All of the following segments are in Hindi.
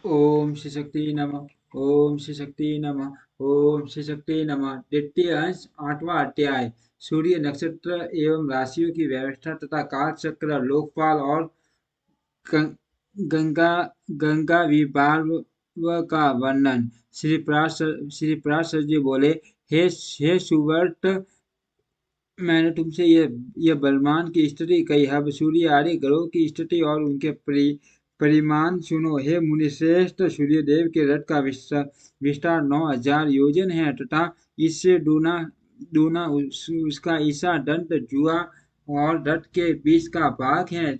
ओम श्री शक्ति नमः। ओम श्री शक्ति नमः। ओम श्री शक्ति नमः। द्वितीय अंश, आठवां अध्याय। सूर्य, नक्षत्र एवं राशियों की व्यवस्था तथा काल चक्र, लोकपाल और गं- गंगा गंगा विभाग का वर्णन। श्री प्रास जी बोले, हे सुवर्ट, मैंने तुमसे यह बलवान की स्थिति कही। अब सूर्य आदि ग्रहों की स्थिति और उनके परिमाण सुनो। हे मुनिश्रेष्ठ, सूर्यदेव के रथ का विस्तार 9,000 योजन है तथा इससे दूना दूना उसका ईसा दंत जुआ और रथ के बीच का भाग है।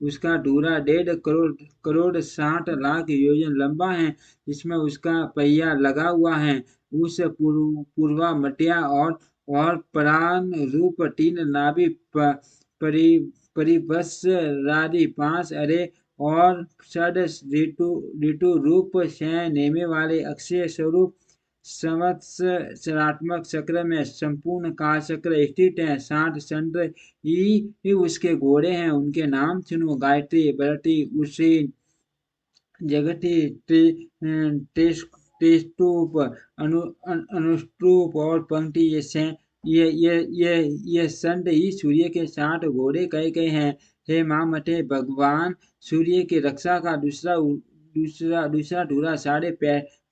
उसका दूरा 1.5 करोड़ 60 लाख योजन लंबा है। इसमें उसका पहिया लगा हुआ है। उस पूर्वा मटिया और प्राण रूप 3 नाभि परि परिभस्रादि 5 अरे और षड ऋतु ऋतु रूप 6 नेमे वाले अक्षय स्वरूप संवत्सरात्मक चक्र में संपूर्ण काल चक्र स्थित है। 60 चंद्र ही उसके घोड़े हैं। उनके नाम सुनो। गायत्री, बरती, उसी, जगती, टेस्तूप, अनुष्टूप और पंक्ति, ये संत ही सूर्य के 60 घोड़े कहे गए हैं। हे मामठे, भगवान सूर्य की रक्षा का दूसरा धुरा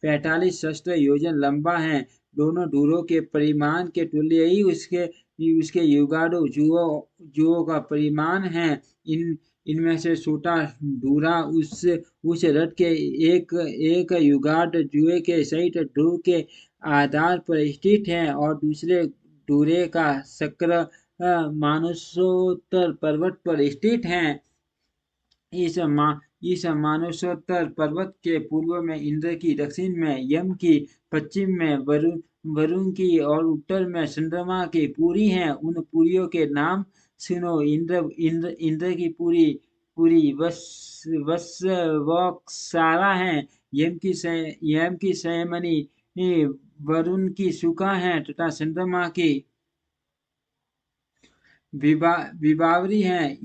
45 सहस्त्र योजन लंबा है। दोनों धुरों के परिमाण के तुल्य ही उसके युगाड़ो जुओं का परिमाण है। इनमें से छोटा धुरा उस रथ के एक युगांत जुए के सहित ध्रुव के आधार पर स्थित है और दूसरे धुरे का शक्र मानसोत्तर पर्वत पर स्थित है। इस मानसोत्तर पर्वत के पूर्व में इंद्र की, दक्षिण में यम की, पश्चिम में वरुण की और उत्तर में चंद्रमा की पुरी है। उन पुरियों के नाम सुनो। इंद्र की पुरी पुरी वत्सवक्सारा है। यम की संयमनी, वरुण की सुखा है तथा चंद्रमा की विभावरी है।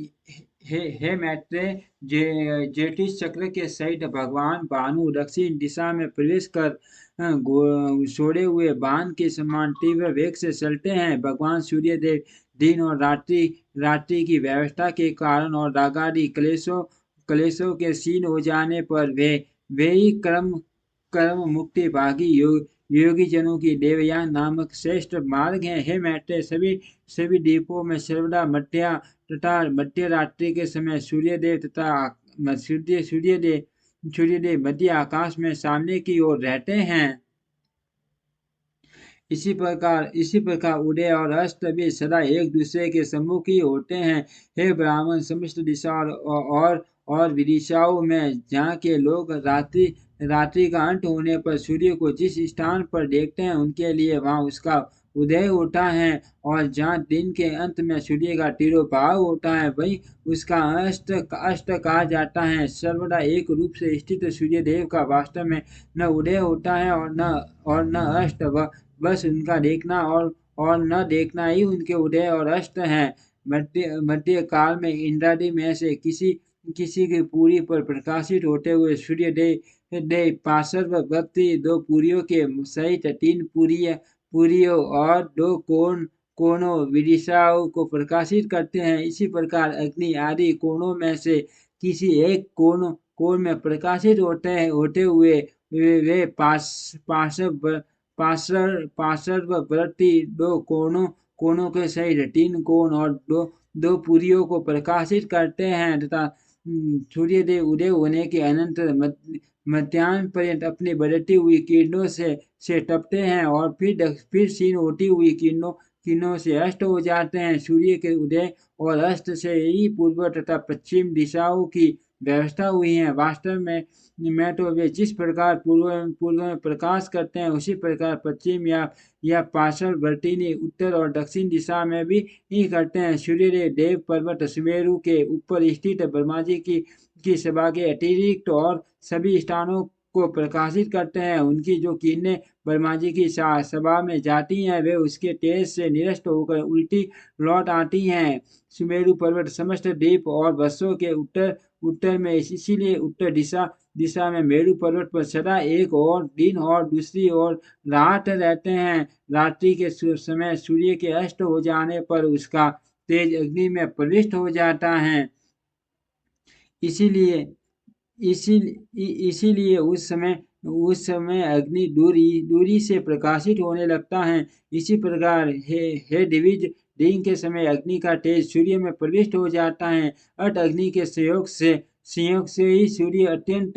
हे मैत्रेय, ज्योतिष चक्र के सहित भगवान भानु दक्षिण दिशा में प्रवेश कर छोड़े हुए बाण के समान तीव्र वेग से चलते हैं। भगवान सूर्यदेव दिन और रात्रि की व्यवस्था के कारण और रागादि कलेशों के क्षीण हो जाने पर वे ही कर्म मुक्ति भागी योगी जनों की देवयान नामक श्रेष्ठ मार्ग है। हे मैत्रेय, सभी द्वीपों में सर्वदा मध्य रात्रि के समय सूर्यदेव तथा सूर्यदेव मध्य आकाश में सामने की ओर रहते हैं। इसी प्रकार उदय और अस्त भी सदा एक दूसरे के सम्मुख ही होते हैं। हे ब्राह्मण, समस्त दिशा और विदिशाओं में जहाँ के लोग रात्रि का अंत होने पर सूर्य को जिस स्थान पर देखते हैं, उनके लिए वहाँ उसका उदय होता है। और जहाँ दिन के अंत में सूर्य का तिरोभाव होता है, वही उसका अस्त कहा जाता है। सर्वदा एक रूप से स्थित सूर्यदेव का वास्तव में न उदय होता है और न अस्त। बस उनका देखना और न देखना ही उनके उदय और अस्त है। मध्य काल में इंद्रादि में से किसी की पूरी पर प्रकाशित होते हुए सूर्य देव पार्श्ववर्ती 2 पुरियों के सहित 3 पुरियों और 2 कोनों विदिशाओं को प्रकाशित करते हैं। इसी प्रकार अग्नि आदि कोणों में से किसी एक कोण में प्रकाशित होते हुए वे पार्श्ववर्ती 2 कोनों के सहित 3 कोण और दो पुरियों को प्रकाशित करते हैं तथा सूर्यदेव उदय होने के अनंतर मध्याह्न पर्यंत अपनी बढ़ती हुई किरणों से तपते हैं और फिर क्षीण होती हुई किरणों से अस्त हो जाते हैं। सूर्य के उदय और अस्त से ही पूर्व तथा पश्चिम दिशाओं की व्यवस्था हुई है। वास्तव में तो वे जिस प्रकार पूर्व में प्रकाश करते हैं, उसी प्रकार पश्चिम या पार्श्ववर्ती उत्तर और दक्षिण दिशा में भी ही करते हैं। सूर्य देव पर्वत सुमेरु के ऊपर स्थित ब्रह्मा जी की सभा के अतिरिक्त और सभी स्थानों को प्रकाशित करते हैं। उनकी जो किरणें ब्रह्मा जी की सभा में जाती हैं, वे उसके तेज से निरस्त होकर उल्टी लौट आती हैं। सुमेरु पर्वत समस्त द्वीप और वर्षों के उत्तर में, इसीलिए उत्तर दिशा दिशा में मेरु पर्वत पर सदा एक और दिन और दूसरी ओर रात रहते हैं। रात्रि के समय सूर्य के अस्त हो जाने पर उसका तेज अग्नि में प्रविष्ट हो जाता है। इसीलिए इसी इसीलिए उस समय अग्नि दूरी दूरी से प्रकाशित होने लगता है। इसी प्रकार हे दिविज, दिन के समय अग्नि का तेज सूर्य में प्रविष्ट हो जाता है। अत अग्नि के संयोग से ही सूर्य अत्यंत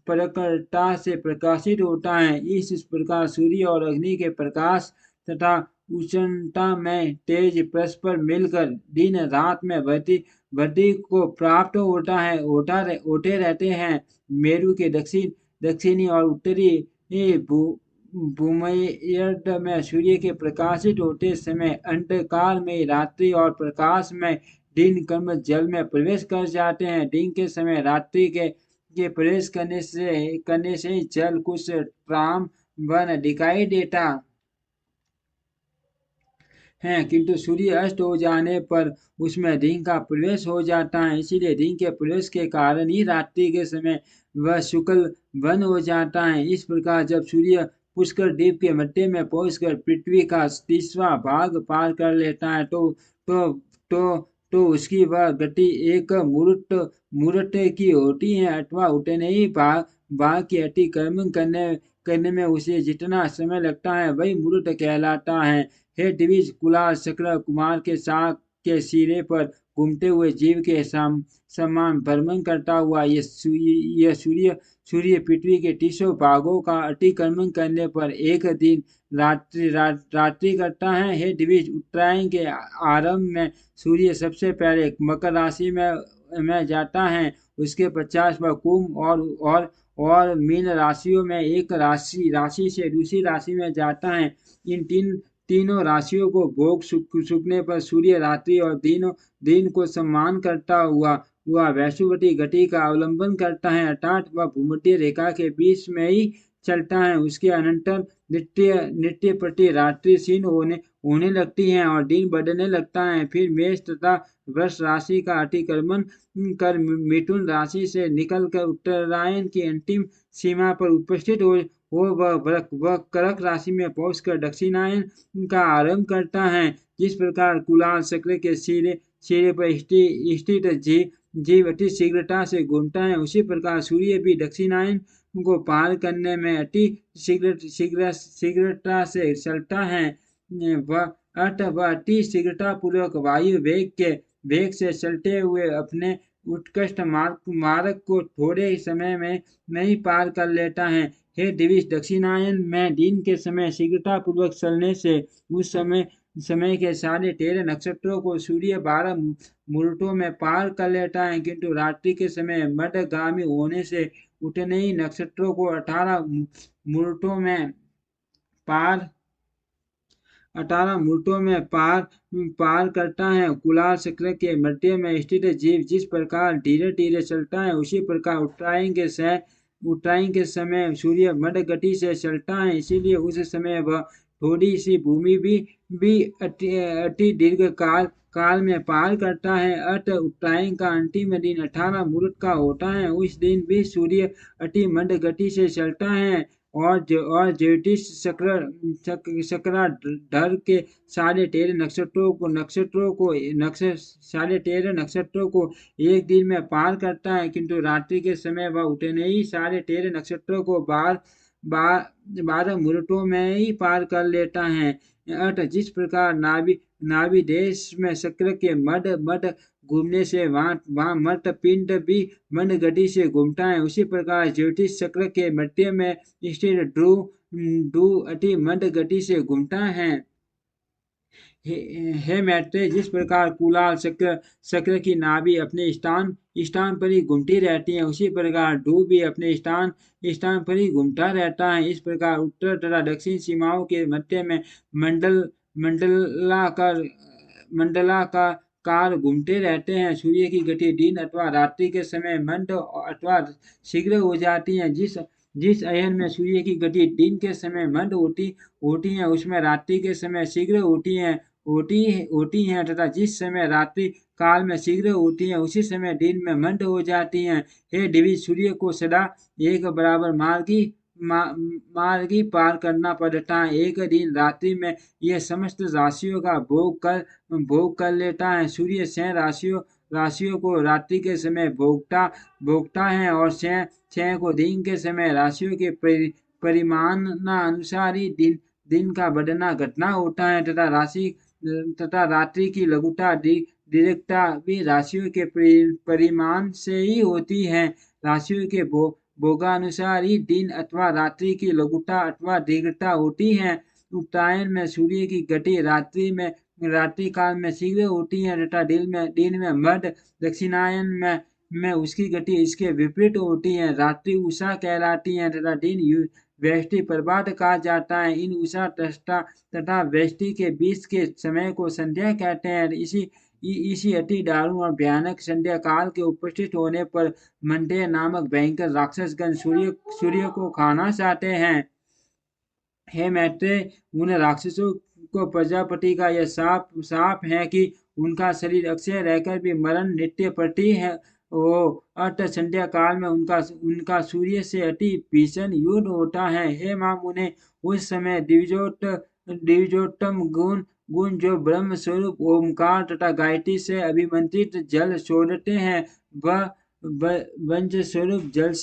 प्रखरता से प्रकाशित होता है। इस प्रकार सूर्य और अग्नि के प्रकाश तथा उष्णता में तेज परस्पर मिलकर दिन रात में वृद्धि को प्राप्त होते रहते हैं। मेरु के दक्षिणी और उत्तरी भूमध्य में सूर्य के प्रकाशित होते समय अंधकार में रात्रि और प्रकाश में दिन क्रम जल में प्रवेश कर जाते हैं। दिन के समय रात्रि के प्रवेश करने से ही जल कुछ ट्राम वन दिखाई देता है, किंतु सूर्य अस्त हो जाने पर उसमें दिन का प्रवेश हो जाता है। इसीलिए दिन के प्रवेश के कारण ही रात्रि के समय वह शुक्ल वन हो जाता है। इस प्रकार जब सूर्य पुष्कर द्वीप के मध्य में पहुंचकर पृथ्वी का 30वां भाग पार कर लेता है तो तो उसकी वह गति एक मुहूर्त की होती है, अथवा उतने ही भाग की अतिक्रमण करने में उसे जितना समय लगता है वही मुहूर्त कहलाता है। हे दिविज, कुलाल शक्र कुमार के साथ के सिरे पर घूमते हुए जीव के समान भ्रमण करता हुआ यह सूर्य पृथ्वी के 30 भागों का अतिक्रमण करने पर एक दिन रात्रि करता है। हे दिविज, उत्तरायण के आरंभ में सूर्य सबसे पहले मकर राशि में जाता है। उसके पश्चात वह कुंभ और मीन राशियों में एक राशि से दूसरी राशि में जाता है। इन तीनों राशियों को भोग सूखने पर सूर्य रात्रि और दिन को सम्मान करता हुआ वैश्विक गति का अवलंबन करता है, अर्थात वह भूमध्य रेखा के बीच में ही चलता है। उसके अनंतर नित्य प्रति रात्रि क्षीण होने लगती है और दिन बढ़ने लगता है। फिर मेष तथा वृष राशि का अतिक्रमण कर मिथुन राशि से निकलकर उत्तरायण की अंतिम सीमा पर उपस्थित हो वह कर्क राशि में पहुंचकर दक्षिणायन का आरंभ करता है। जिस प्रकार कुलाल चक्र के सिरे पर स्थित जीव अति शीघ्रता से घूमता है, उसी प्रकार सूर्य भी दक्षिणायन को पार करने में अति शीघ्रता से चलता है। वह अति शीघ्रता पूर्वक वायु वेग से चलते हुए अपने उत्कृष्ट मार्ग को थोड़े ही समय में ही पार कर लेता है। हे दिविज, दक्षिणायन में दिन के समय शीघ्रता पूर्वक चलने से उस समय के सारे 13 नक्षत्रों को सूर्य 12 मुहूर्तों में पार कर लेता है, किंतु रात्रि के समय मध्यगामी होने से उतने ही नक्षत्रों को 18 मुहूर्तों में पार करता है। कुलाल चक्र के मध्य में स्थित जीव जिस प्रकार धीरे धीरे चलता है, उसी प्रकार उत्तरायण के समय सूर्य मध्य गति से चलता है। इसीलिए उस समय वह थोड़ी सी भूमि भी अति दीर्घ काल में पार करता है। उत्तरायण का अंतिम दिन 18 मुहूर्त का होता है। उस दिन भी सूर्य अति मंद गति से चलता है और ज्योतिष चक्राधर के साढ़े 13 नक्षत्रों को एक दिन में पार करता है, किंतु रात्रि के समय वह उतने ही 13.5 नक्षत्रों को 12 मुहूर्तों में ही पार कर लेता है। जिस प्रकार नाभि देश में चक्र के मध्य घूमने से वहाँ मर्त पिंड भी मंद गति से घूमता है, उसी प्रकार ज्योतिष चक्र के मध्य में स्थित ध्रुव अति मंद गति से घूमता है। हे मैत्रेय, जिस प्रकार कुलाल चक्र की नाभि अपने स्थान पर ही घूमती रहती है, उसी प्रकार ध्रुव भी अपने स्थान पर ही घूमता रहता है। इस प्रकार उत्तर तथा दक्षिण सीमाओं के मध्य में मंडलाकार घूमते रहते हैं। सूर्य की गति दिन अथवा रात्रि के समय मंद अथवा शीघ्र हो जाती है। जिस अयन में सूर्य की गति दिन के समय मंद होती है, उसमें रात्रि के समय शीघ्र होती है तथा जिस समय रात्रि काल में शीघ्र होती हैं उसी समय दिन में मंद हो जाती हैं। हे देवी, सूर्य को सदा एक बराबर मार्गी पार करना पड़ता है। एक दिन रात्रि में यह समस्त राशियों का भोग कर लेता है। सूर्य छह राशियों को रात्रि के समय भोगता है और छह को दिन के समय। राशियों के परिमाणानुसार ही दिन का बढ़ना घटना होता है तथा रात्रि की लघुता दीर्घता भी राशियों के परिमाण से ही होती है। राशियों के भोगानुसार ही दिन अथवा रात्रि की लघुता अथवा दीर्घता होती है। उत्तरायण में सूर्य की गति रात्रि काल में शीघ्र होती है तथा दिन में मध्य। दक्षिणायन में उसकी गति इसके विपरीत होती है। रात्रि उषा कहलाती है तथा दिन व्यष्टि प्रभात कहा जाता है। इन उषा तथा व्यष्टि के बीच के समय को संध्या कहते हैं। इसी अति दारुण और भयानक संध्या काल के उपस्थित होने पर मंडेय नामक भयंकर राक्षसगण सूर्य को खाना चाहते हैं। हे मैत्रेय, उन राक्षसों को प्रजापति का यह साप है कि उनका शरीर अक्षय रहकर भी मरण नित्य प्रति है। वो अत संध्या काल में उनका सूर्य से अति भीषण युद्ध होता है। हे मां मुने, उस समय दिव्योत्तम गुण जो ब्रह्म स्वरूप ओमकार तथा गायत्री से अभिमंत्रित जल छोड़ते हैं, वह वंश स्वरूप जल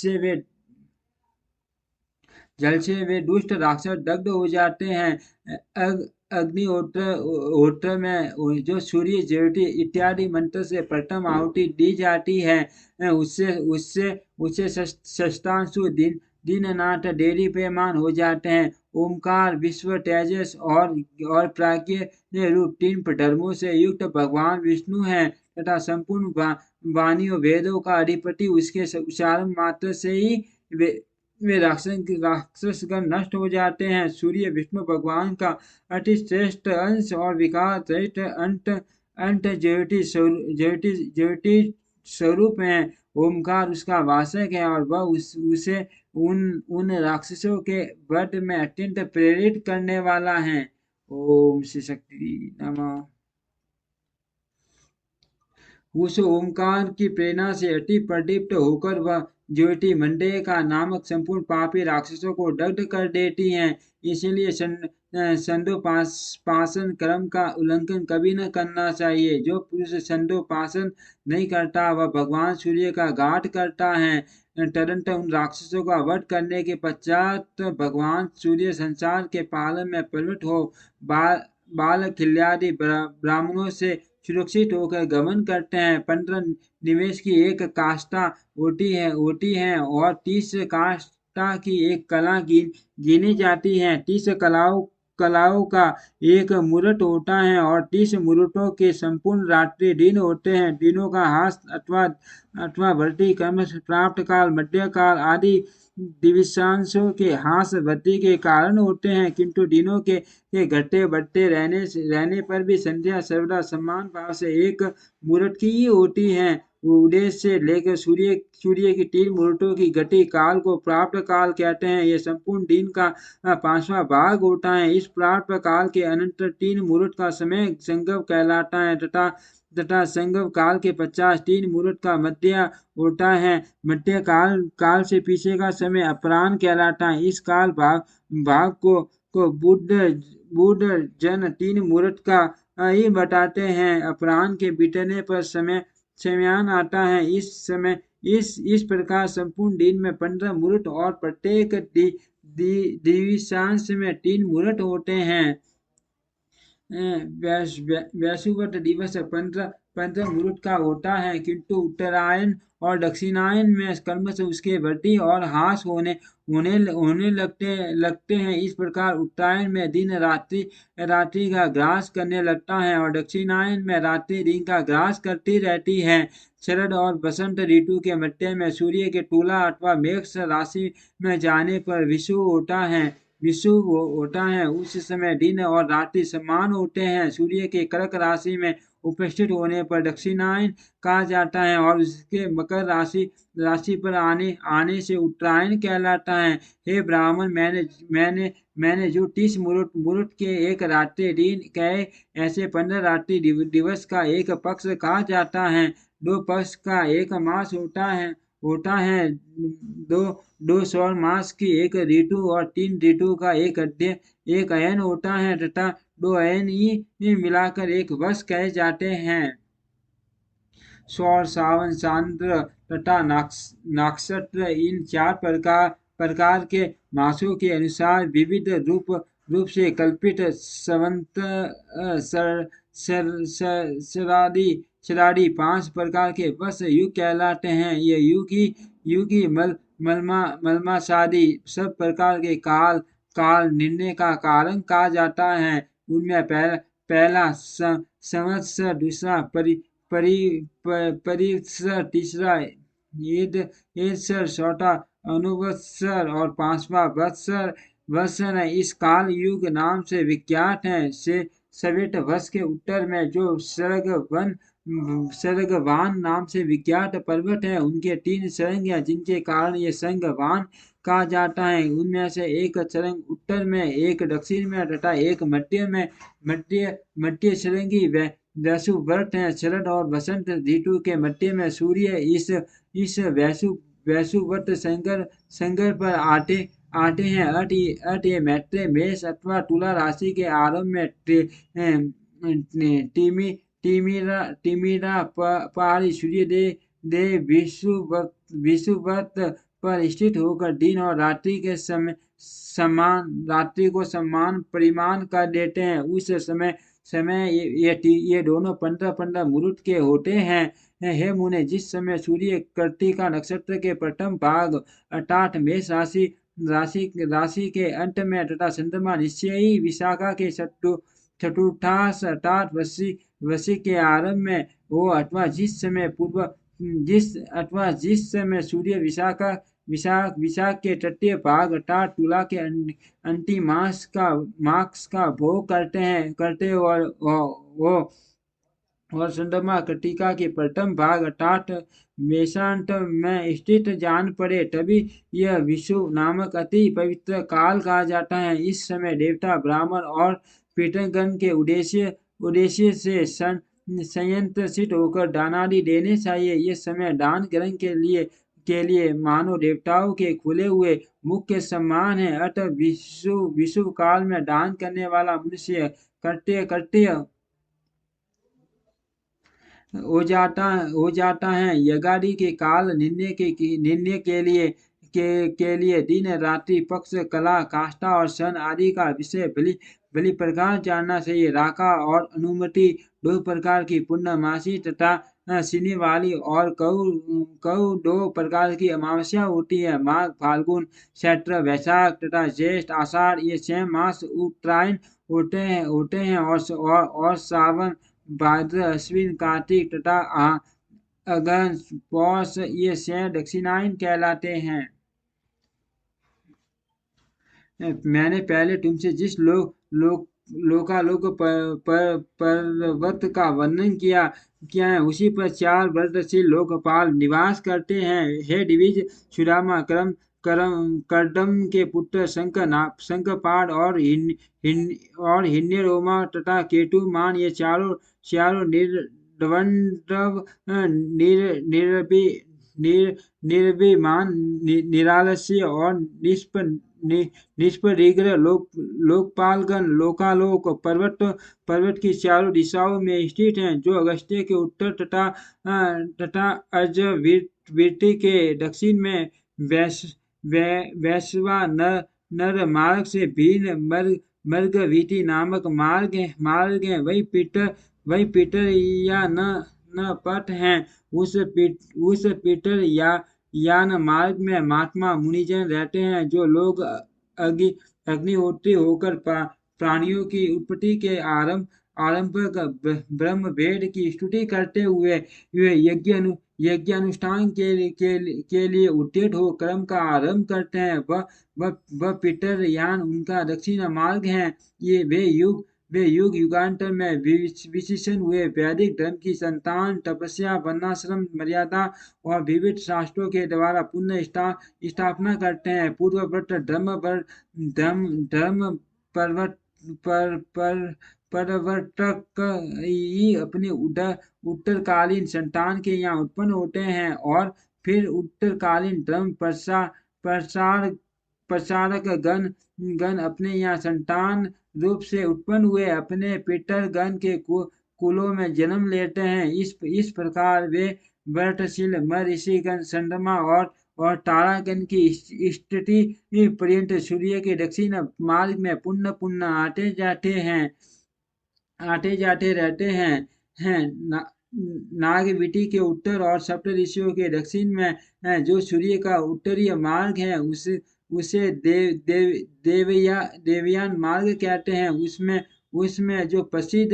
से वे दुष्ट राक्षस दग्ध हो जाते हैं। अग्निहोत्र में जो सूर्य ज्योति इत्यादि मंत्र से प्रथम आहुति दी जाती है, उससे शस्त्रांशु दीननाथ देदीप्यमान हो जाते हैं। ओमकार, विश्व, तेजस और प्राज्ञ रूप तीन धर्मों से युक्त भगवान विष्णु हैं तथा संपूर्ण वाणियों वेदों का अधिपति उसके उच्चारण मात्र से ही वे राक्षसगण नष्ट हो जाते हैं। सूर्य विष्णु भगवान का अति श्रेष्ठ अंश और विकार रहित अंत ज्योति स्वरूप है। ओमकार उसका वासक है और वह उसे उन राक्षसों के वध में अत्यंत प्रेरित करने वाला है। ओम श्री शक्ति नमः। उस ओमकार की प्रेरणा से अति प्रदीप्त होकर वह ज्योति मंडेय का नामक संपूर्ण पापी राक्षसों को दग्ध कर देती हैं। इसलिए संदोपासन क्रम का उल्लंघन कभी न करना चाहिए। जो पुरुष संदोपासन नहीं करता वह भगवान सूर्य का घात करता है। तदंतर उन राक्षसों का वध करने के पश्चात भगवान सूर्य संसार के पालन में प्रवृत्त हो बाल खिल्यादि ब्राह्मणों से सुरक्षित होकर गमन करते हैं। 15 निवेश की एक काष्ठा होती है और 30 काष्ठा की एक कला गिनी जाती है। 30 कलाओं का एक मुहूर्त होता है और 30 मुहूर्तों के संपूर्ण रात्रि दिन होते हैं। दिनों का हास अथवा वृद्धि क्रम प्राप्त काल, मध्य काल आदि दिव्यांशों के हास वृद्धि के कारण होते हैं, किंतु दिनों के घटते बढ़ते रहने पर भी संध्या सर्वदा समान भाव से एक मुहूर्त की ही होती है। उदय से लेकर सूर्य की 3 मुहूर्तों की गति काल को प्राप्त काल कहते हैं। यह संपूर्ण दिन का 5वां भाग होता है। इस प्राप्त काल के अनंतर 3 मुहूर्त का समय संगम कहलाता है तथा संगम काल के 3 मुहूर्त का मध्य होता है। मध्य काल से पीछे का समय अपराह्न कहलाता है। इस काल भाग को बुद्ध जन 3 मुहूर्त का ही बताते हैं। अपराह्न के बीतने पर समयान आता है। इस प्रकार संपूर्ण दिन में 15 मुहूर्त और प्रत्येक दिव्यांश में 3 मुहूर्त होते हैं। वैशुवत दिवस 15 मुहूर्त का होता है, किंतु उत्तरायण और दक्षिणायन में क्रमश उसके वृद्धि और ह्रास होने लगते हैं। इस प्रकार उत्तरायण में दिन रात्रि का ग्रास करने लगता है और दक्षिणायन में रात्रि दिन का ग्रास करती रहती है। शरद और बसंत ऋतु के मध्य में सूर्य के तुला अथवा मेष राशि में जाने पर विषुव होता है। उस समय दिन और रात्रि समान होते हैं। सूर्य के कर्क राशि में उपस्थित होने पर दक्षिणायन कहा जाता है और उसके मकर राशि राशि पर आने आने से उत्तरायण कहलाता है। हे ब्राह्मण, मैंने जो 30 मुहूर्त के एक रात्रि दिन कहे, ऐसे 15 रात्रि दिवस का एक पक्ष कहा जाता है। 2 पक्ष का एक मास होता है। दो दो सौर मास की एक ऋतु और 3 ऋतु का एक अयन होता है तथा 2 अयन ही मिलाकर एक वर्ष कहे जाते हैं। सौर, सावन, चांद्र तथा नक्षत्र, इन 4 प्रकार के मासों के अनुसार विविध रूप से कल्पित संवत शरादी 5 प्रकार के वर्ष युग कहलाते हैं। ये युगी मलमाशादी सब प्रकार के काल निर्णय का कारण कहा जाता है। उनमें पहला संवत्सर, दूसरा परिसर, तीसरा ईदसर, चौथा अनुवत्सर और 5वां वत्सर है। इस काल युग नाम से विख्यात है। से सवेट वर्ष के उत्तर में जो सरगवान नाम से विख्यात पर्वत है, उनके 3 सरंग हैं, जिनके कारण ये सरंगवान कहा जाता है। उनमें से एक सरंग उत्तर में, एक दक्षिण में तथा एक मध्य सरंगी वैशुव्रत है। शरद और बसंत ऋतु के मध्य में सूर्य इस वैशुव्रत संगर पर आते हैं। अट ये मैत्रेय, मेष अथवा तुला राशि के आरंभ में तिमिरा पारी सूर्य देव विषुवत पर स्थित होकर दिन और रात्रि के रात्रि को समान परिमाण कर देते हैं। उस समय ये दोनों 15 मुहूर्त के होते हैं। हे मुने, जिस समय सूर्य कृत्तिका नक्षत्र के प्रथम भाग अर्थात मेष राशि के अंत में तथा चंद्रमा निश्चय ही विशाखा के चतुर्थांश अर्थात वृश्चिक के आरंभ में हो, अथवा जिस समय सूर्य विशाख के तृतीय भाग अर्थात तुला के अंतिम मास का भोग करते और चंद्रमा कृत्तिका के प्रथम भाग अर्थात मेषांत में स्थित जान पड़े, तभी यह विषु नामक अति पवित्र काल कहा जाता है। इस समय देवता, ब्राह्मण और पितृगण के उद्देश्य से संयंत्रित होकर दान आदि देने चाहिए। ये समय दान ग्रहण के लिए मानव देवताओं के खुले हुए मुख के समान है। अतः विषुव काल में दान करने वाला मनुष्य कृत्य हो जाता है। यज्ञादि के काल निर्णय के लिए दिन, रात्रि, पक्ष, कला, काष्ठा और सन आदि का विषय भली प्रकार जानना चाहिए। राका और अनुमति 2 प्रकार की पूर्णमासी तथा सीने वाली और कऊ 2 प्रकार की अमावस्या होती है। माघ, फाल्गुन, चैत्र, वैशाख तथा ज्येष्ठ, आषाढ़ ये 6 मास उत्तरायण होते हैं और सावन, भाद्र, अश्विन, कार्तिक तथा अगहन, पौष ये 6 दक्षिणायन कहलाते हैं। मैंने पहले तुमसे जिस लोकालोक पर्वत का वर्णन किया है, उसी पर 4 वर्षशील लोकपाल निवास करते हैं। हे दिविज सुदामा, कर्दम के पुत्र शंखपाद और हिन्यरोमा तथा केतुमान ये चारों निर्द्वंद्व निर्विमान, निरालस्य और निष्परिग्रह लोकपालगण लोकालोक पर्वत की चारों दिशाओं में स्थित हैं, जो अगस्त्य के उत्तर तथा अर्जवृत्ति के दक्षिण में वैश्वा नर मार्ग से भिन्न मर्गवीति नामक मार्ग है। वही पीटर या न पथ हैं। उस पीटर यान मार्ग में महात्मा मुनिजन रहते हैं, जो लोग अग्निहोत्री होकर प्राणियों की उत्पत्ति के आरंभक ब्रह्म वेद की स्तुति करते हुए यज्ञ अनुष्ठान के लिए उद्यत हो कर्म का आरंभ करते हैं। वह पीटर यान उनका दक्षिण मार्ग है। वे युग युगांतर में विशेषण हुए। वैदिक धर्म की संतान तपस्या, वर्णाश्रम मर्यादा और विविध शास्त्रों के द्वारा पुनः स्थापना करते हैं। पूर्वव्रत धर्म धर्म परवट पर प्रवर्तक ही अपने उत्तरकालीन संतान के यहाँ उत्पन्न होते हैं और फिर उत्तरकालीन धर्म प्रसार प्रसारक गण अपने यहाँ संतान रूप से उत्पन्न हुए अपने पितर गण के कुलों में जन्म लेते हैं। इस प्रकार वे व्रतशील ऋषिगण चंद्रमा और तारागण की स्थिति पर्यंत सूर्य के दक्षिण मार्ग में पुनः पुनः आते जाते रहते हैं नागविटी के उत्तर और सप्त ऋषियों के दक्षिण में है। जो सूर्य का उत्तरीय मार्ग है उसे देवयान मार्ग कहते हैं। उसमें जो प्रसिद्ध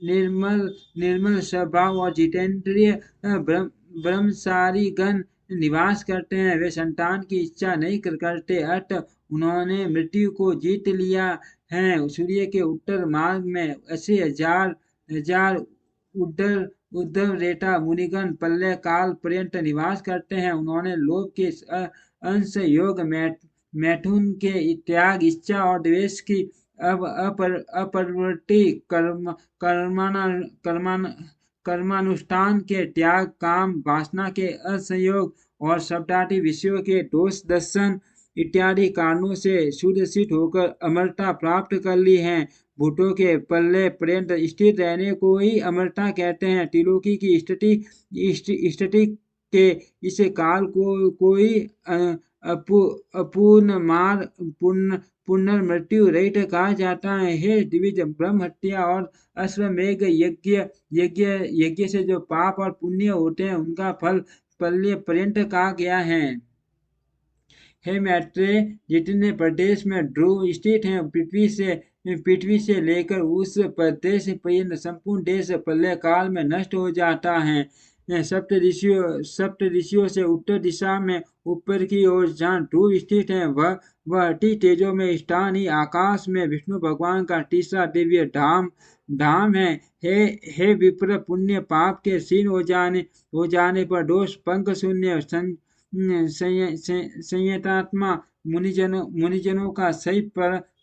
निर्मल स्वभाव और जितेंद्रिय ब्रह्मचारी गण निवास करते हैं। वे संतान की इच्छा नहीं करते, अतः उन्होंने मृत्यु को जीत लिया है। सूर्य के उत्तर मार्ग में 80,000 उद्धव रेता मुनिगण प्रलय काल पर्यंत निवास करते हैं। उन्होंने लोभ के अंश योग मैथुन के त्याग, इच्छा और द्वेष की अपरवर्ती कर्मानुष्ठान के त्याग, काम वासना के असंयोग और सप्ताटी विषयों के दोष दर्शन इत्यादि कारणों से शुद्धसिद्ध होकर अमरता प्राप्त कर ली है। भूतों के प्रलय पर्यंत स्थित रहने को ही अमरता कहते हैं। त्रिलोकी की स्थिति के इस काल को कोई अपूर्ण मार पुनर्मृत्यु रहित कहा जाता है। हे द्विज, ब्रह्म हत्या और अश्वमेघ यज्ञ से जो पाप और पुण्य होते हैं उनका फल प्रलय पर्यंत कहा गया है। हे मैत्रेय, जितने प्रदेश में ध्रुव स्थित हैं पृथ्वी से लेकर उस प्रदेश पर्यंत संपूर्ण देश प्रलय काल में नष्ट हो जाता है। सप्त ऋषियों से उत्तर दिशा में ऊपर की ओर जहाँ ध्रुव स्थित है वह अति तेजो में स्थान ही आकाश में विष्णु भगवान का तीसरा दिव्य धाम है। हे विप्र, पुण्य पाप के क्षीण हो जाने पर दोष पंख शून्य संयतात्मा मुनिजनों का सही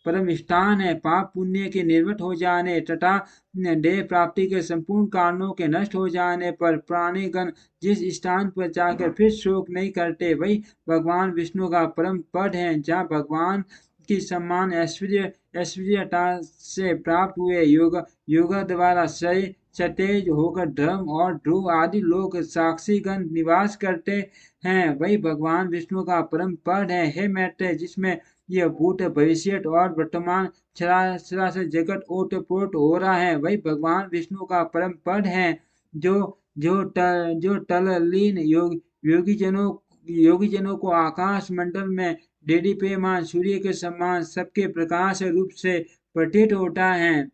परम स्थान है। पाप पुण्य के निर्वट हो जाने तथा देह प्राप्ति के संपूर्ण कारणों के नष्ट हो जाने पर प्राणीगण जिस स्थान पर जाकर फिर शोक नहीं करते वही भगवान विष्णु का परम पद है। जहाँ भगवान की सम्मान ऐश्वर्यता से प्राप्त हुए योग द्वारा सतेज होकर धर्म और ध्रुव आदि लोग साक्षीगण निवास करते हैं वही भगवान विष्णु का परम पद है। हे मैत्रेय, जिसमें यह भूत भविष्य और वर्तमान सरासर जगत ओतप्रोत हो रहा है वही भगवान विष्णु का परम पद है। जो तल्लीन योगीजनों को आकाश मंडल में देदीप्यमान सूर्य के समान सबके प्रकाश रूप से प्रतीत होता है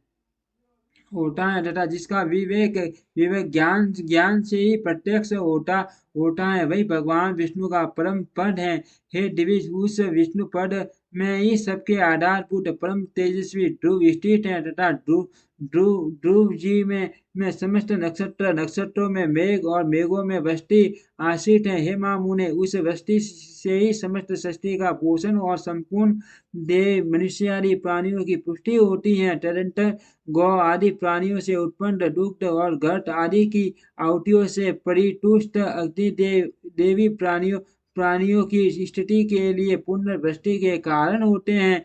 तथा जिसका विवेक ज्ञान से ही प्रत्यक्ष होता है वही भगवान विष्णु का परम पद है। हे दिविज, उस विष्णु पद में ही सबके आधारभूत परम तेजस्वी ध्रुव स्थित है तथा ध्रुव जी में समस्त नक्षत्रों में मेघ और मेघों में वृष्टि आश्रित है। हे महामुने, उस वृष्टि से ही समस्त सृष्टि का पोषण और संपूर्ण देव मनुष्य आदि प्राणियों की पुष्टि होती है। तदंतर गौ आदि प्राणियों से उत्पन्न दुग्ध और घट आदि की आहुतियों से परितुष्ट अग्नि देवी प्राणियों की स्थिति के लिए पुनर्वृष्टि के कारण होते हैं।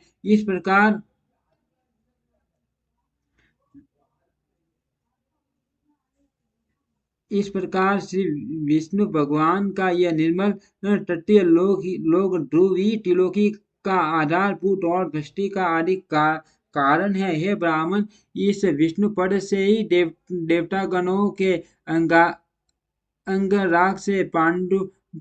इस प्रकार श्री विष्णु भगवान का यह निर्मल तटीय लोग ध्रुव ही त्रिलोकी का आधारभूत और वृष्टि का आदि कारण है। हे ब्राह्मण, इस विष्णु पद से ही देवतागणों के अंगराग से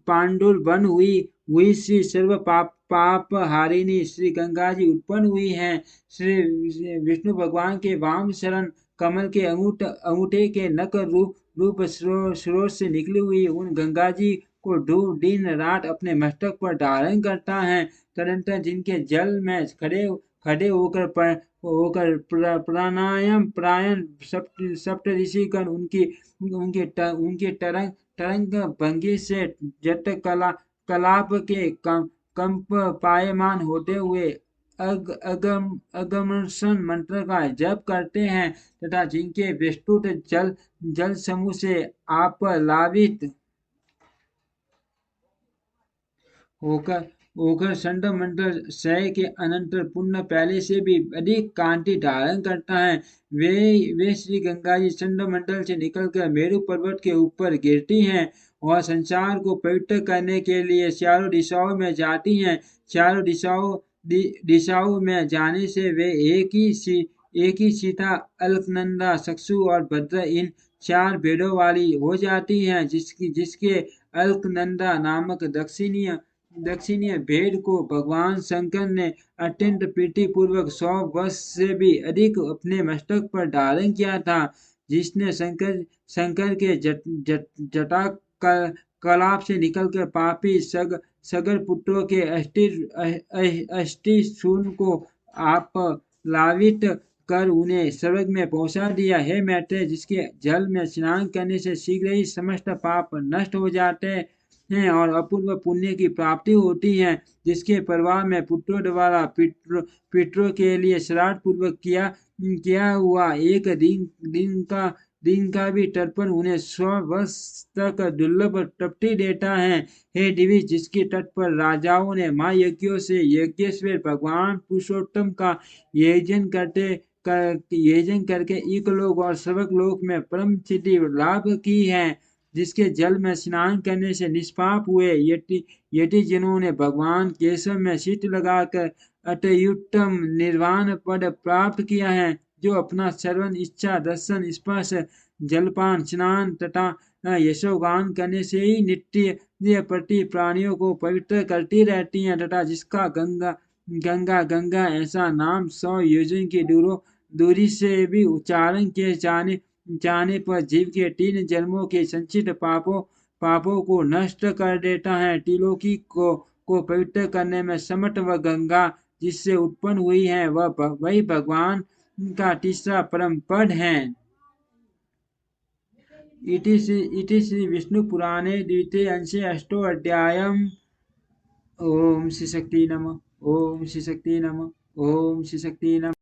पांडुर हुई श्री सर्व पाप हारिणी श्री गंगा जी उत्पन्न हुई हैं। श्री विष्णु भगवान के वाम शरण कमल के अंगूठे के नख रूप स्रोत से निकली हुई उन गंगा जी को ध्रुव दिन रात अपने मस्तक पर धारण करता है। तदंतर जिनके जल में खड़े होकर प्राणायाम प्रायण सप्त ऋषिगण उनके तरंग भंगी से जट कलाप के कंप पायमान होते हुए अगमर्षण मंत्र का जप करते हैं तथा जिनके विस्तृत जल समूह से आप लावित होकर होकर चंद्रमंडल क्षय के अनंतर पुण्य पहले से भी अधिक कांति धारण करता है। वे श्री गंगा जी चंद्रमंडल से निकलकर मेरु पर्वत के ऊपर गिरती हैं और संसार को पवित्र करने के लिए चारों दिशाओं में जाती हैं। चारों दिशाओं में जाने से वे एक ही सीता अलकनंदा चक्षु और भद्र इन चार भेदों वाली हो जाती हैं जिसके अलकनंदा नामक दक्षिणीय भेद को भगवान शंकर ने अत्यंत प्रीतिपूर्वक 100 वर्ष से भी अधिक अपने मस्तक पर धारण किया था, जिसने शंकर के जटा कलाप से निकलकर पापी सगर पुत्रों के अष्टि शून को आप लावित कर उन्हें स्वर्ग में पहुंचा दिया। हे मैत्रेय, जिसके जल में स्नान करने से शीघ्र ही समस्त पाप नष्ट हो जाते हैं और अपूर्व पुण्य की प्राप्ति होती है, जिसके प्रभाव में पुत्रों द्वारा पितरों के लिए श्राद्ध पूर्वक किया हुआ एक दिन का भी तर्पण उन्हें 100 वर्ष तक दुर्लभ तृप्ति देता है। हे दिवी, जिसके तट पर राजाओं ने महायज्ञों से यज्ञेश्वर भगवान पुरुषोत्तम का यजन करके इकलोक और स्वर्गलोक में परम सिद्धि लाभ की है, जिसके जल में स्नान करने से निष्पाप हुए यति जिन्होंने भगवान केशव में शीत लगाकर अत्युत्तम निर्वाण पद प्राप्त किया है, जो अपना श्रवण इच्छा दर्शन स्पर्श जलपान स्नान तथा यशोगान करने से ही नित्य प्रति प्राणियों को पवित्र करती रहती हैं तथा जिसका गंगा ऐसा नाम 100 योजन की दूरी से भी उच्चारण किए जाने पर जीव के 3 जन्मों के संचित पापों को नष्ट कर देता है। त्रिलोकी को पवित्र करने में समर्थ वह गंगा जिससे उत्पन्न हुई है, वही भगवान का तीसरा परम पद है। इति श्री विष्णु पुराणे द्वितीय अंशे अष्टो अध्यायम्। ओम श्री शक्ति नमः। ओम श्री शक्ति नमः। ओम श्री शक्ति नमः।